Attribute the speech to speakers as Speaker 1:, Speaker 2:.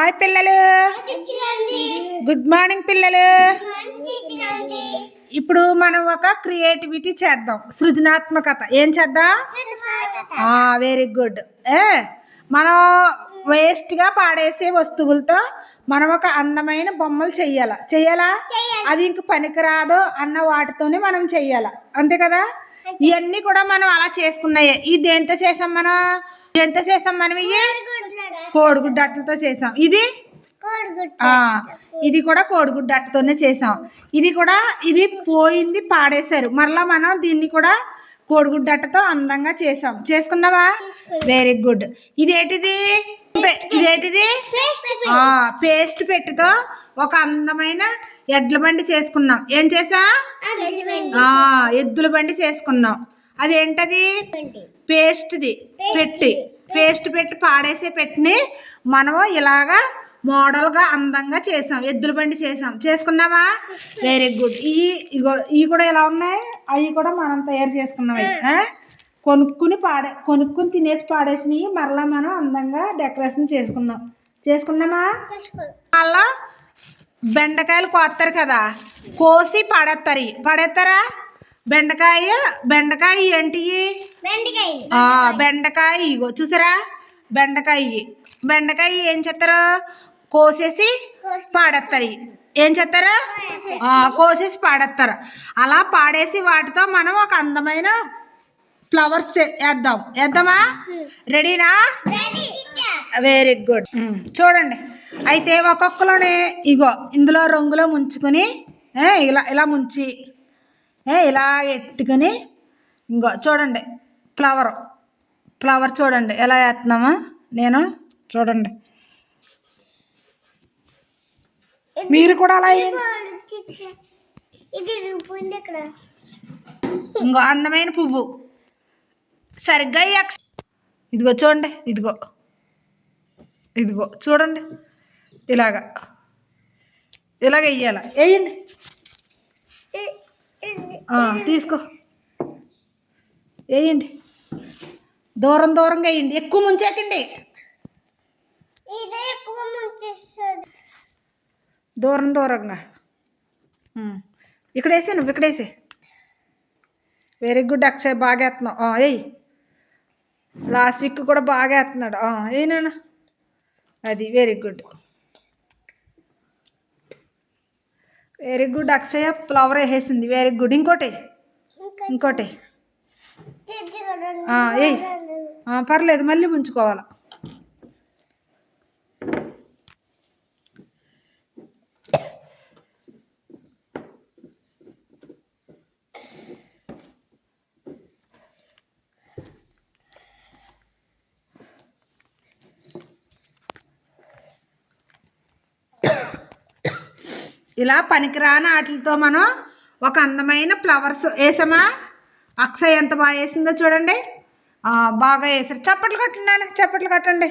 Speaker 1: Hi పిల్లలు, good morning పిల్లలు. ఇప్పుడు మనం ఒక క్రియేటివిటీ చేద్దాం, సృజనాత్మకత. ఏం చేద్దాం? Very good. మనం వేస్ట్గా పాడేసే వస్తువులతో మనం ఒక అందమైన బొమ్మలు చెయ్యాలా? అది ఇంక పనికిరాదు అన్న వాటితోనే మనం చెయ్యాలా, అంతే కదా? ఇవన్నీ కూడా మనం అలా చేసుకున్నాయే. ఇది దేంతో చేసాం మనం? ఇవి కోడిగుడ్డు అట్టలతో చేసాం. ఇది కూడా కోడిగుడ్డు అట్టతోనే చేసాం. ఇది పోయింది, పాడేశారు. మరలా మనం దీన్ని కూడా కోడిగుడ్డు అట్టతో అందంగా చేసుకున్నావా? Very good. ఇదేంటిది? పేస్ట్ పెట్టితో ఒక అందమైన ఎడ్ల బండి చేసుకున్నాం. ఏం చేసా? ఎద్దుల బండి చేసుకున్నాం. అదేంటది? పేస్ట్ పెట్టి పాడేసే పెట్టిని మనం ఇలాగా మోడల్గా అందంగా చేసాం. ఎద్దుల బండి చేసుకున్నావా? Very good. ఇవి కూడా ఎలా ఉన్నాయి? అవి కూడా మనం తయారు చేసుకున్నాం. కొనుక్కుని తినేసి పాడేసినవి మరలా మనం అందంగా డెకరేషన్ చేసుకున్నామా? అలా బెండకాయలు కోస్తారు కదా, కోసి పడేస్తారా? బెండకాయ ఏంటి? బెండకాయ ఇగో చూసారా? బెండకాయ ఏం చేస్తారు? కోసేసి పాడేస్తారు. ఏం చేస్తారు? కోసేసి పాడేస్తారు. అలా పాడేసి వాటితో మనం ఒక అందమైన ఫ్లవర్స్ వేద్దామా? రెడీనా? Very good. చూడండి, అయితే ఒక్కొక్కలోనే ఇగో ఇందులో రంగులో ముంచుకొని ఇలా ముంచి ఇలా ఎట్టుకొని ఇంకో చూడండి ఫ్లవర్ చూడండి ఎలా వేస్తున్నామా? నేను చూడండి, మీరు కూడా అలా ఇంకో అందమైన పువ్వు సరిగ్గా ఇదిగో చూడండి, ఇదిగో చూడండి, ఇలాగ వేయాలి. వేయండి, తీసుకో, వేయండి. దూరంగా వేయండి, ఎక్కువ ముంచేకండి. దూరంగా ఇక్కడ వేసే, నువ్వు ఇక్కడ వేసే. వెరీ గుడ్ అక్షయ్, బాగా వేస్తున్నావు. వేయి. లాస్ట్ వీక్ కూడా బాగా వేస్తున్నాడు. ఏనా అది వెరీ గుడ్. అక్షయ ఫ్లవర్ వేసేసింది. Very good. ఇంకోటి పర్లేదు, మళ్ళీ ముంచుకోవాలి. ఇలా పనికిరాని వాటితో మనం ఒక అందమైన ఫ్లవర్స్ వేసామా? అక్షయ్ ఎంత బాగా వేసిందో చూడండి. బాగా వేసారు. చప్పట్లు కొట్టండి.